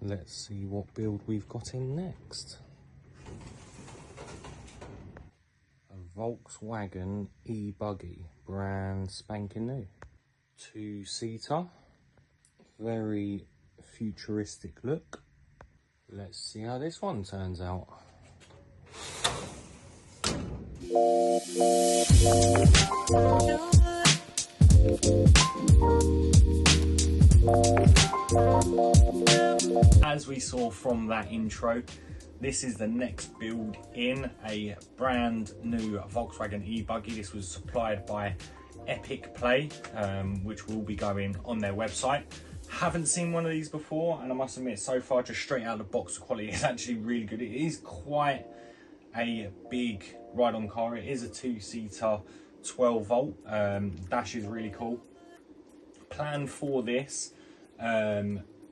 Let's see what build we've got in next. A Volkswagen e-buggy, brand spanking new. Two-seater, very futuristic look. Let's see how this one turns out. As we saw from that intro, this is the next build in a brand new Volkswagen e-buggy. This was supplied by Epic Play, which will be going on their website. Haven't seen one of these before, and I must admit, so far, just straight out of the box, the quality is actually really good. It is quite a big ride-on car. It is a two-seater 12 volt. Dash is really cool. Plan for this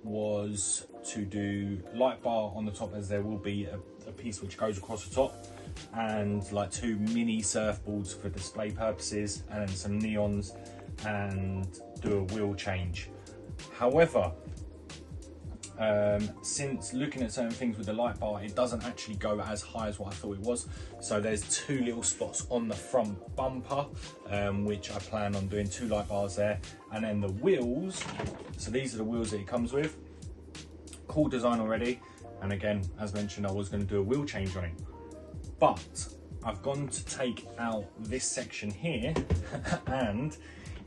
was to do light bar on the top, as there will be a piece which goes across the top, and like two mini surfboards for display purposes, and then some neons, and do a wheel change. However, since looking at certain things with the light bar, it doesn't actually go as high as what I thought it was. So there's two little spots on the front bumper, which I plan on doing two light bars there. And then the wheels, so these are the wheels that it comes with. Cool design already. And again, as mentioned, I was going to do a wheel change on it. But I've gone to take out this section here and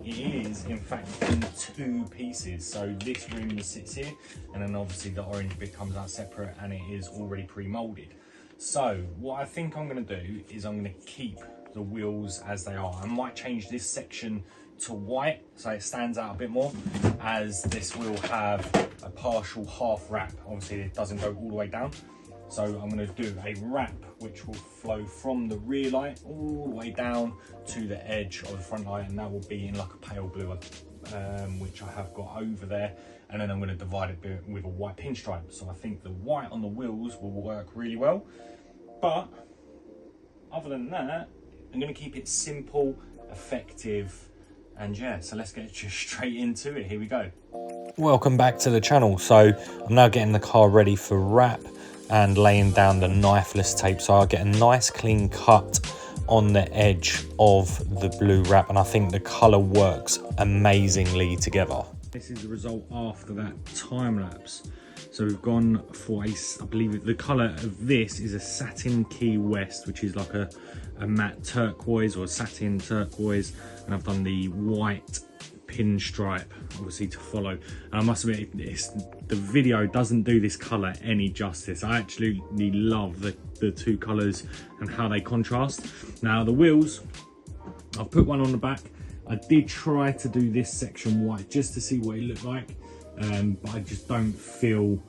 it is in fact in two pieces. So this rim sits here, and then obviously the orange bit comes out separate, and it is already pre-molded. So what I think I'm going to do is I'm going to keep the wheels as they are. I might change this section to white so it stands out a bit more, as this will have a partial half wrap. Obviously it doesn't go all the way down. So I'm going to do a wrap which will flow from the rear light all the way down to the edge of the front light, and that will be in like a pale blue, which I have got over there. And then I'm going to divide it with a white pinstripe. So I think the white on the wheels will work really well. But other than that, I'm going to keep it simple, effective, and yeah, so let's get just straight into it. Here we go. Welcome back to the channel. So I'm now getting the car ready for wrap and laying down the knifeless tape, so I'll get a nice clean cut on the edge of the blue wrap, and I think the colour works amazingly together. This is the result after that time lapse. So we've gone for I believe the colour of this is a satin Key West, which is like a matte turquoise or satin turquoise, and I've done the white pinstripe obviously to follow. And I must admit, the video doesn't do this colour any justice. I actually love the two colours and how they contrast. Now the wheels, I've put one on the back. I did try to do this section white just to see what it looked like, but I just don't feel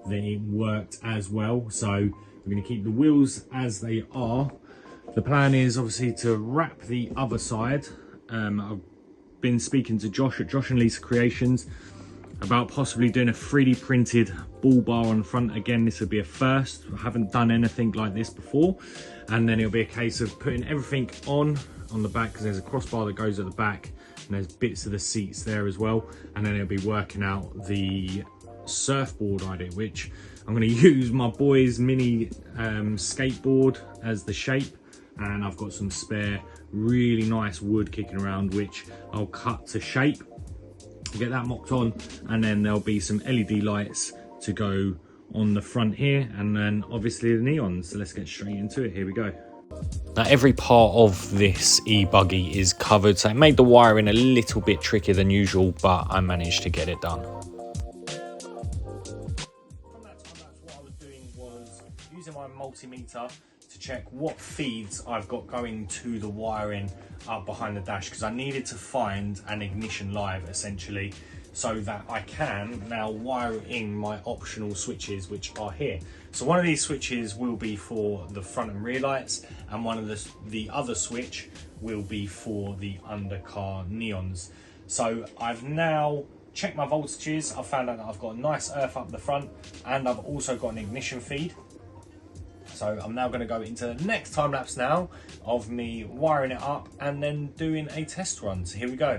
that it worked as well. So I'm going to keep the wheels as they are. The plan is obviously to wrap the other side. I've been speaking to Josh at Josh and Lisa Creations about possibly doing a 3D printed bull bar on the front. Again, this would be a first. I haven't done anything like this before. And then it'll be a case of putting everything on the back, because there's a crossbar that goes at the back, and there's bits of the seats there as well. And then it'll be working out the surfboard idea, which I'm going to use my boy's mini skateboard as the shape. And I've got some spare really nice wood kicking around, which I'll cut to shape, get that mocked on, and then there'll be some LED lights to go on the front here, and then obviously the neons. So let's get straight into it. Here we go. Now every part of this e-buggy is covered, so it made the wiring a little bit trickier than usual, but I managed to get it done. From that time lapse, what I was doing was using my multimeter to check what feeds I've got going to the wiring up behind the dash, because I needed to find an ignition live essentially, so that I can now wire in my optional switches, which are here. So one of these switches will be for the front and rear lights, and one of the other switch will be for the undercar neons. So I've now checked my voltages. I've found out that I've got a nice earth up the front, and I've also got an ignition feed. So I'm now going to go into the next time lapse now of me wiring it up and then doing a test run. So here we go.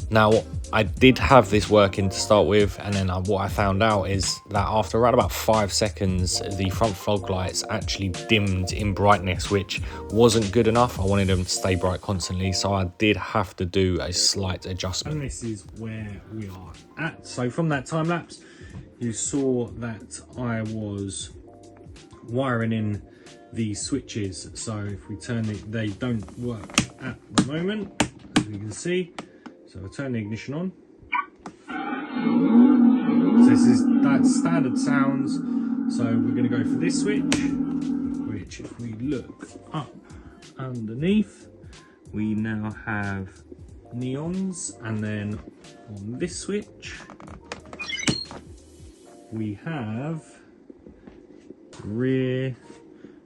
Now I did have this working to start with, and then what I found out is that after around about 5 seconds, the front fog lights actually dimmed in brightness, which wasn't good enough. I wanted them to stay bright constantly, so I did have to do a slight adjustment. And this is where we are at. So from that time lapse, you saw that I was wiring in the switches. So if we turn it, they don't work at the moment, as you can see. So I'll turn the ignition on. So this is that standard sounds. So we're going to go for this switch, which if we look up underneath, we now have neons, and then on this switch we have rear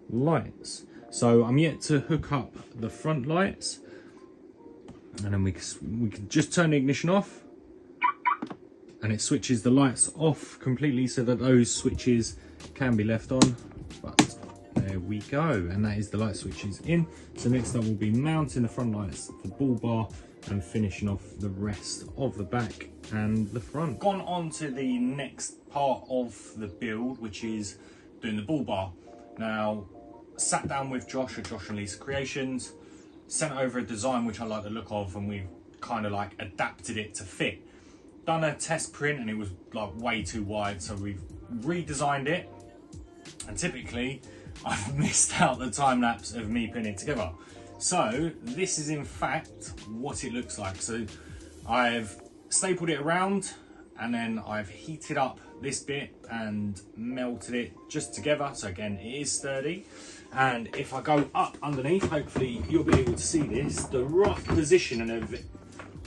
lights. So I'm yet to hook up the front lights, and then we can just turn the ignition off and it switches the lights off completely so that those switches can be left on. But there we go, and that is the light switches in. So next up we'll be mounting the front lights, the bull bar, and finishing off the rest of the back and the front. Gone on to the next part of the build, which is doing the bull bar. Now, sat down with Josh at Josh and Lisa Creations, sent over a design which I like the look of, and we've kind of like adapted it to fit. Done a test print and it was like way too wide, so we've redesigned it. And typically I've missed out the time lapse of me putting it together. So this is in fact what it looks like. So I've stapled it around, and then I've heated up this bit and melted it just together. So again, it is sturdy. And if I go up underneath, hopefully you'll be able to see this, the rough positioning of it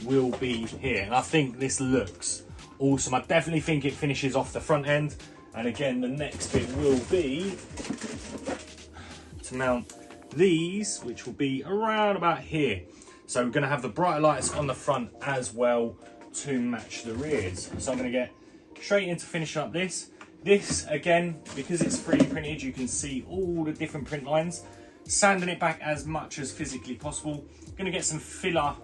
will be here. And I think this looks awesome. I definitely think it finishes off the front end. And again, the next bit will be to mount these, which will be around about here. So we're going to have the brighter lights on the front as well to match the rears. So I'm going to get straight into finishing up this. This, again, because it's 3D printed, you can see all the different print lines. Sanding it back as much as physically possible. Going to get some filler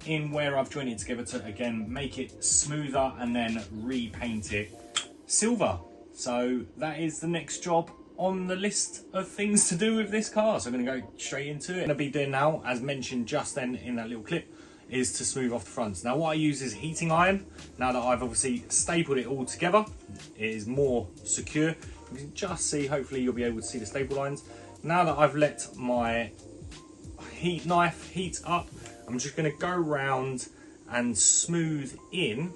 in where I've joined it together to, again, make it smoother, and then repaint it silver. So that is the next job on the list of things to do with this car. So I'm going to go straight into it. What I'm going to be doing now, as mentioned just then in that little clip, is to smooth off the fronts. Now what I use is heating iron. Now that I've obviously stapled it all together, it is more secure. You can just see, hopefully you'll be able to see the staple lines. Now that I've let my heat knife heat up, I'm just going to go round and smooth in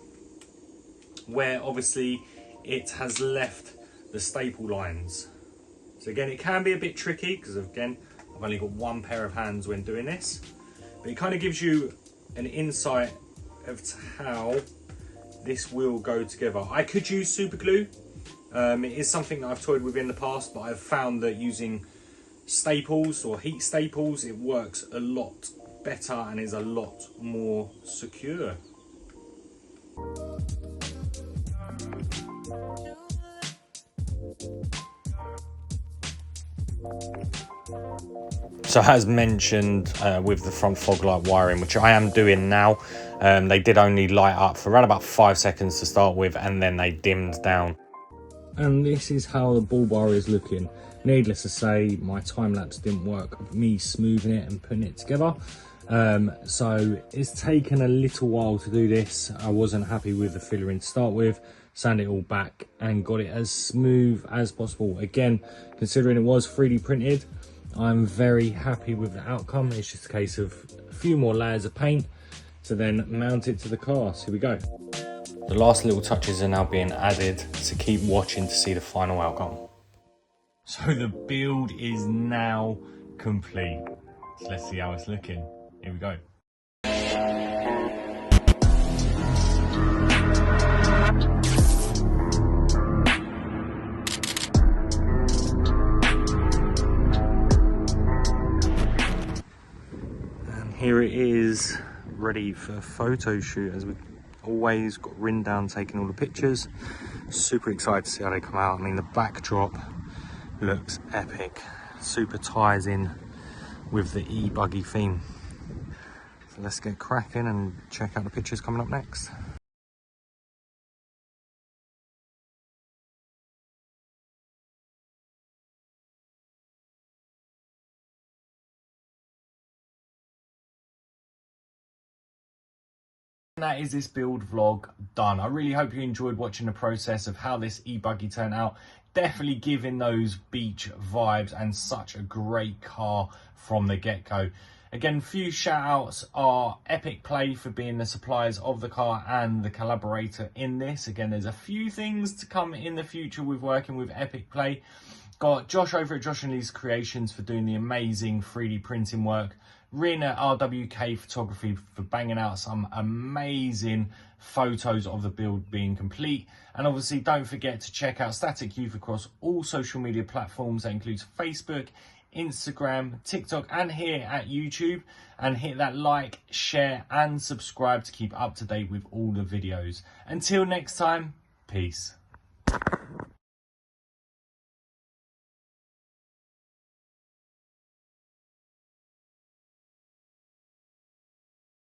where obviously it has left the staple lines. So again, it can be a bit tricky because again, I've only got one pair of hands when doing this, but it kind of gives you an insight of how this will go together. I could use super glue. It is something that I've toyed with in the past, but I've found that using staples or heat staples, it works a lot better and is a lot more secure. So as mentioned with the front fog light wiring, which I am doing now, they did only light up for around about 5 seconds to start with, and then they dimmed down. And this is how the bull bar is looking. Needless to say, my time lapse didn't work of me smoothing it and putting it together. So it's taken a little while to do this. I wasn't happy with the fillering to start with. Sanded it all back and got it as smooth as possible. Again, considering it was 3D printed, I'm very happy with the outcome. It's just a case of a few more layers of paint to then mount it to the car. So here we go. The last little touches are now being added, so keep watching to see the final outcome. So the build is now complete. So let's see how it's looking. Here we go. Here it is, ready for a photo shoot, as we always got Rin down taking all the pictures. Super excited to see how they come out. I mean, the backdrop looks epic. Super ties in with the e-buggy theme. So let's get cracking and check out the pictures coming up next. And that is this build vlog done. I really hope you enjoyed watching the process of how this e-buggy turned out. Definitely giving those beach vibes and such a great car from the get-go. Again, few shout outs are Epic Play for being the suppliers of the car and the collaborator in this. Again, there's a few things to come in the future with working with Epic Play. Got Josh over at Josh and Lee's Creations for doing the amazing 3D printing work. Rin at RWK Photography for banging out some amazing photos of the build being complete. And obviously don't forget to check out Static Youth across all social media platforms. That includes Facebook, Instagram, TikTok, and here at YouTube. And hit that like, share and subscribe to keep up to date with all the videos. Until next time, peace.